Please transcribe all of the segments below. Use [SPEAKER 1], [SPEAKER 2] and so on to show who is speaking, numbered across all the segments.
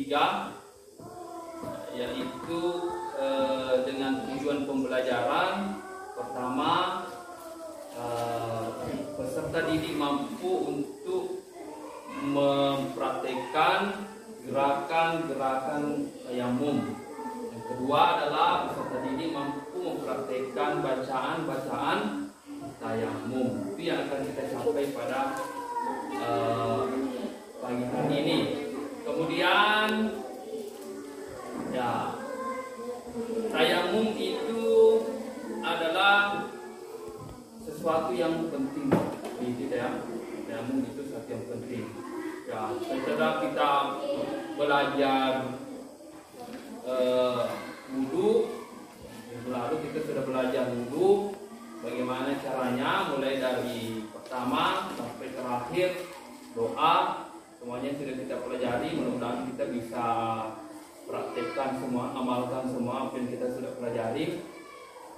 [SPEAKER 1] ketiga, yaitu dengan tujuan pembelajaran. Pertama, peserta didik mampu untuk mempraktekkan gerakan-gerakan tayamum. Yang kedua adalah peserta didik mampu mempraktekkan bacaan-bacaan tayamum. Itu yang akan kita capai pada pagi hari ini. Kemudian ya, tayamum itu adalah sesuatu yang penting di kita ya. Tayamum itu sesuatu yang penting. Ya, setelah kita belajar wudu, minggu lalu kita sudah belajar wudu, bagaimana caranya, mulai dari pertama sampai terakhir doa, semuanya sudah kita pelajari. Mudah-mudahan kita bisa praktekkan semua, amalkan semua apa yang kita sudah pelajari.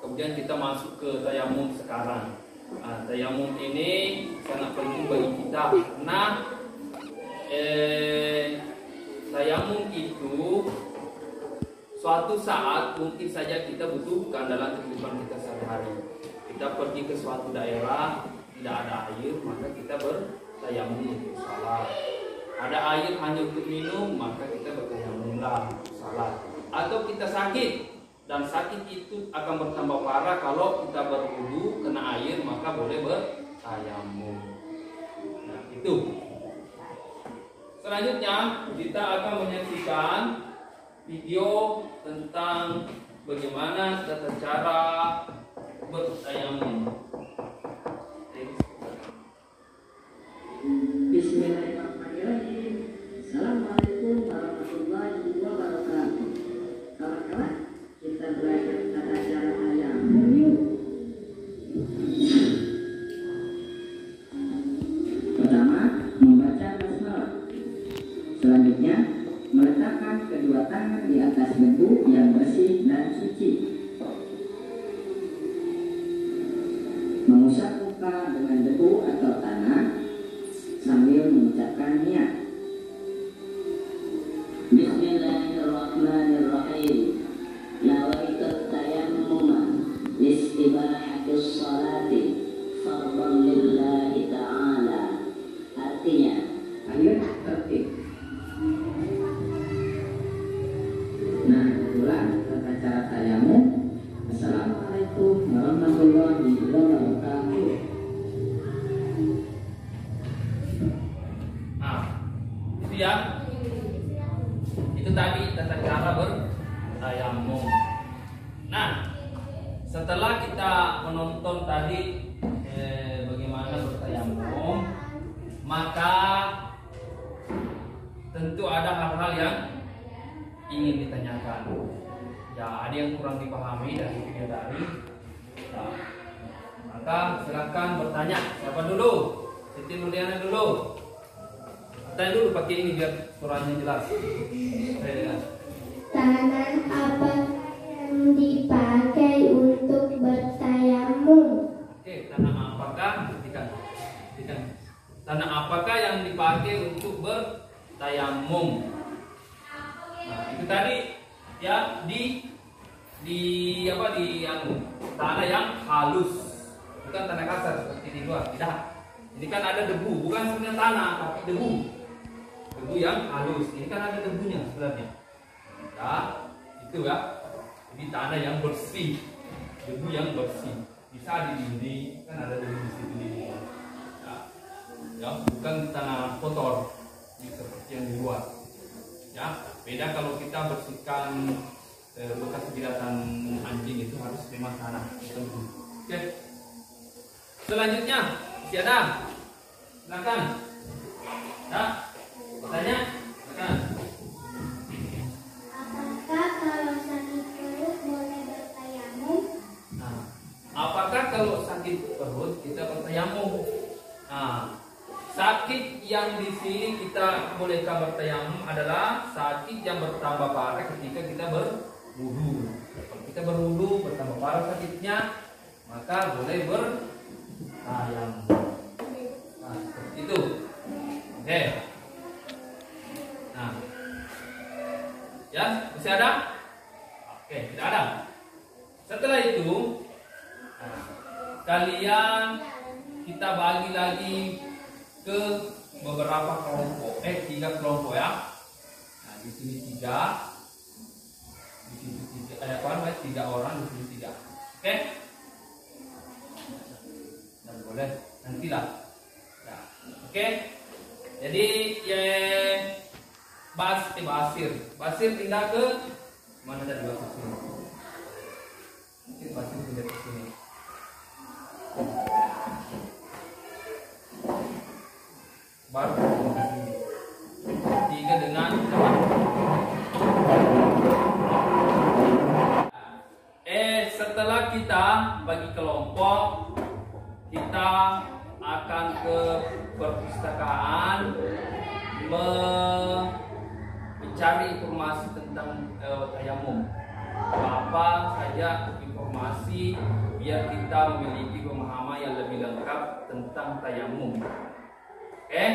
[SPEAKER 1] Kemudian kita masuk ke tayamum sekarang. Nah, tayamum ini sangat penting bagi kita karena tayamum itu suatu saat mungkin saja kita butuhkan dalam kehidupan kita sehari-hari. Kita pergi ke suatu daerah, tidak ada air, maka kita bertayamum untuk salat. Ada air hanya untuk minum, maka kita bertayamumlah untuk salat. Atau kita sakit, dan sakit itu akan bertambah parah kalau kita berwudu kena air, maka boleh bertayamum. Nah, itu. Selanjutnya kita akan menyaksikan video tentang bagaimana tata cara bertayamum.
[SPEAKER 2] Bismillahirrahmanirrahim. Assalamualaikum warahmatullahi wabarakatuh. Kawan-kawan, kita belajar tata cara tayamum yuk. Pertama, membaca basmalah. Selanjutnya, meletakkan kedua tangan di atas debu yang bersih dan suci. Mengusap muka dengan debu atau tanah sambil mengucapkan niat. Bismillahirrahmanirrahim. Nawaitu tayammuma listibahatis salati fardhan lillahi ta'ala. Artinya, ayo tertib. Nah, itulah tata cara tayamum. Assalamualaikum warahmatullahi wabarakatuh.
[SPEAKER 1] Ya, itu tadi tata cara bertayamum. Nah, setelah kita menonton tadi bagaimana bertayamum, maka tentu ada hal-hal yang ingin ditanyakan. Ya, ada yang kurang dipahami dari video tadi. Nah, maka silakan bertanya. Siapa dulu? Siti Nurdiana dulu. Tanya dulu pakai ini biar suaranya jelas.
[SPEAKER 3] Tanah apa yang dipakai untuk bertayamum?
[SPEAKER 1] Oke, tanah apakah? Tanah apakah yang dipakai untuk bertayamum? Nah, itu tadi ya di tanah yang halus, bukan tanah kasar seperti di luar. Tidak. Ini kan ada debu, bukan sebenarnya tanah, tapi debu. Debu yang halus. Ini kan ada debunya sebenarnya. Ya, itu ya. Ini tanah yang bersih, debu yang bersih. Bisa di dinding, kan ada debu di sini. Ya, bukan tanah kotor, seperti yang di luar. Ya, beda kalau kita bersihkan bekas jeratan anjing, itu harus memang tanah, bukan debu. Oke. Selanjutnya, masih ada? Silakan. Ya. Tanya, silakan.
[SPEAKER 3] Apakah kalau sakit perut boleh bertayamum?
[SPEAKER 1] Nah, apakah kalau sakit perut kita bertayamum? Nah, sakit yang di sini kita bolehkan bertayamum adalah sakit yang bertambah parah ketika kita berwudu. Kalau kita berwudu bertambah parah sakitnya, maka boleh bertayamum. Nah, seperti itu. Oke. Nah, Ya, masih ada? Oke, tidak ada. Setelah itu, nah, kalian kita bagi lagi ke beberapa kelompok, 3 kelompok ya. Nah, di sini 3, di sini 3, 3 orang, di sini 3. Oke? Dan boleh nantilah. Nah, oke? Jadi Basir pindah ke mana tadi Basir sini? Mungkin Basir pindah ke sini. Baru ke sini. 3 dengan teman. Setelah kita bagi kelompok, kita akan ke perpustakaan mencari informasi tentang tayamum. Apa saja informasi biar kita memiliki pemahaman yang lebih lengkap tentang tayamum. Oke?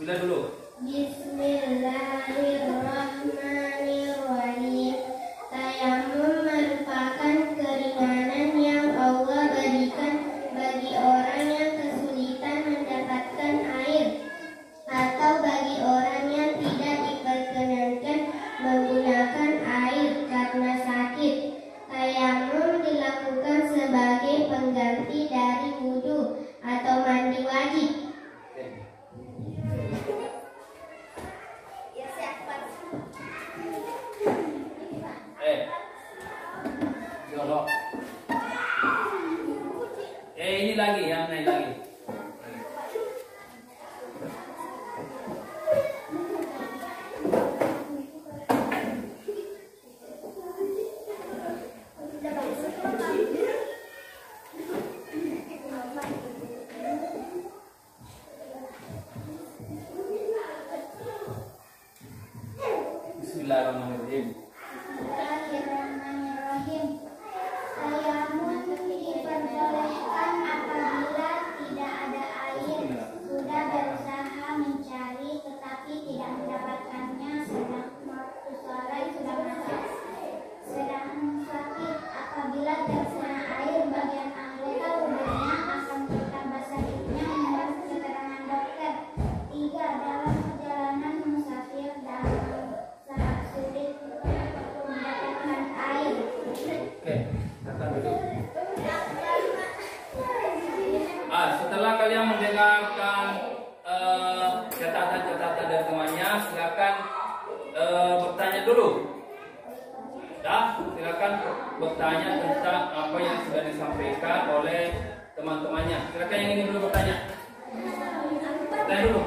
[SPEAKER 1] Bismillah dulu.
[SPEAKER 3] Bismillahirrahmanirrahim. Tayamum merupakan keringanan yang Allah berikan bagi orang yang kesulitan mendapatkan air atau bagi orang yang tidak diperkenankan menggunakan air karena sakit. Tayamum dilakukan sebagai pengganti dari wudu atau mandi wajib.
[SPEAKER 1] Ini lagi ya, naik lagi. Bismillahirrahmanirrahim.
[SPEAKER 3] Bismillahirrahmanirrahim. Tayamum diperbolehkan apabila tidak ada air, sudah berusaha mencari tetapi tidak mendapatkannya, sedang waktu sholat sudah masuk, sedang sakit. Apabila terkena air, bagian anggota tubuhnya akan bertambah sakitnya menurut keterangan dokter. 3. Dalam perjalanan musafir dalam saat sulit mendapatkan air.
[SPEAKER 1] Oke, kata dulu. Setelah kalian mendengarkan catatan-catatan dari temannya, silakan bertanya dulu. Ya, silakan bertanya tentang apa yang sudah disampaikan oleh teman-temannya. Silakan yang ingin dulu bertanya. Tanya dulu.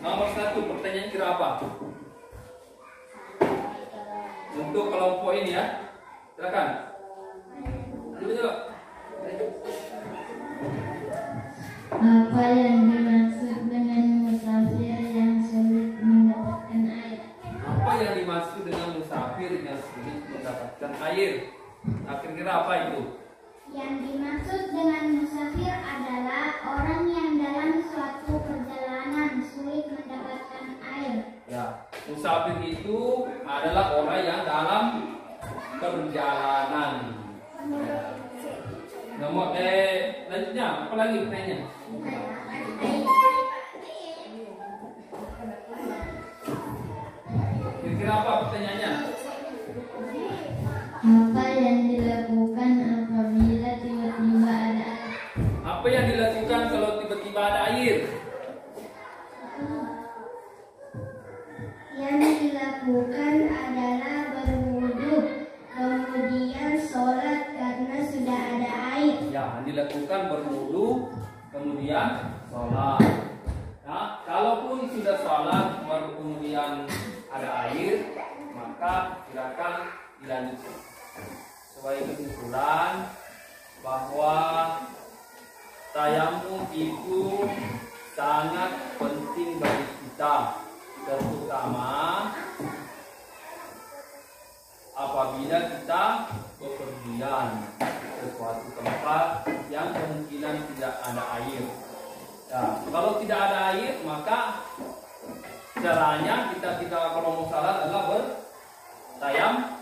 [SPEAKER 1] Nomor 1, pertanyaan kira apa? Untuk kelompok ini ya, silakan. Dulu coba.
[SPEAKER 3] Apa yang dimaksud dengan musafir yang sulit mendapatkan air?
[SPEAKER 1] Apa yang dimaksud dengan musafir yang sulit mendapatkan air? Nah, kira-kira apa itu?
[SPEAKER 3] Yang dimaksud dengan musafir adalah orang yang dalam suatu perjalanan sulit mendapatkan air.
[SPEAKER 1] Ya, musafir itu adalah orang yang dalam perjalanan. Ya. Nomor lanjutnya apa lagi pertanyaannya? Kira-kira apa pertanyaannya?
[SPEAKER 3] Apa yang dilakukan apabila tiba-tiba ada air?
[SPEAKER 1] Apa yang dilakukan kalau tiba-tiba tiba-tiba ada air?
[SPEAKER 3] Yang dilakukan adalah berwudu, kemudian sholat karena sudah ada air.
[SPEAKER 1] Ya, yang dilakukan berwudu, kemudian sholat. Nah, kalaupun sudah sholat baru kemudian ada air, maka silakan dilanjutkan. Sebagai kesimpulan bahwa tayamum itu sangat penting bagi kita, terutama apabila kita bepergian ke suatu tempat yang kemungkinan tidak ada air. Ya, kalau tidak ada air, maka caranya kita kalau mau salat adalah bertayamum.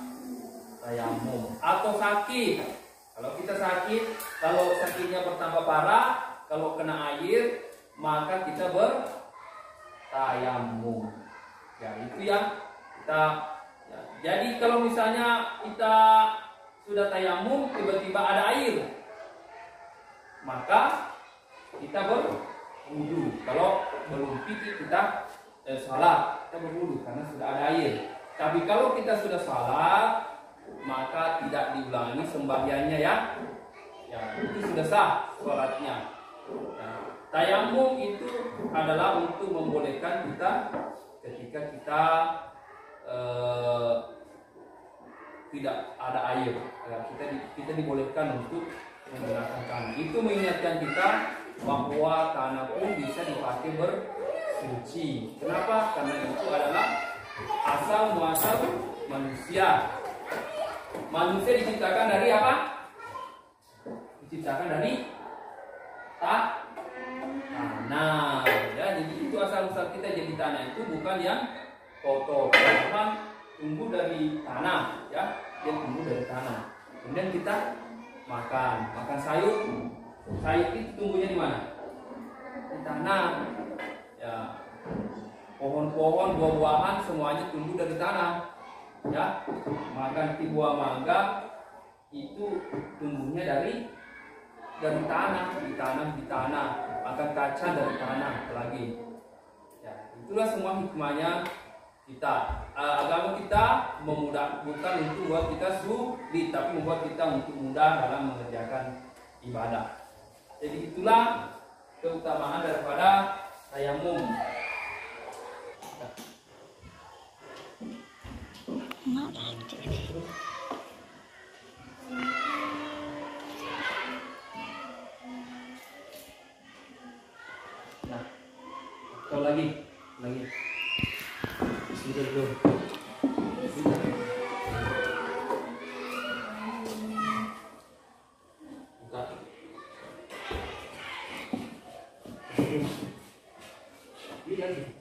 [SPEAKER 1] Atau sakit, kalau kita sakit, kalau sakitnya bertambah parah, kalau kena air, maka kita bertayamum. Ya, itu yang kita ya. Jadi kalau misalnya kita sudah tayamum, tiba-tiba ada air, maka kita berwudu. Kalau belum pikir kita salat, kita berwudu karena sudah ada air. Tapi kalau kita sudah salat, maka tidak diulangi sembahyangnya ya. Ya, itu sudah sah salatnya. Ya, tayamum itu adalah untuk membolehkan kita ketika kita tidak ada air. Ya, kita dibolehkan untuk menggunakan tanah. Itu mengingatkan kita bahwa tanah pun bisa dipakai bersuci. Kenapa? Karena itu adalah asal muasal manusia. Manusia diciptakan dari apa? Diciptakan dari tanah. Ya, jadi itu asal muasal kita jadi tanah itu bukan yang kotor. Memang tumbuh dari tanah, ya, dia tumbuh dari tanah. Kemudian kita makan sayur. Sayur itu tumbuhnya di mana? Di tanah. Ya, pohon-pohon, buah-buahan semuanya tumbuh dari tanah. Ya, makan buah mangga itu tumbuhnya dari tanah, ditanam di tanah. Makan kacang dari tanah lagi. Ya, itulah semua hikmahnya kita. Agama kita bukan untuk membuat kita sulit, tapi membuat kita untuk mudah dalam mengerjakan ibadah. Jadi itulah keutamaan daripada tayamum. Nah, kau lagi. Sudah belum? Buka. Ini lagi.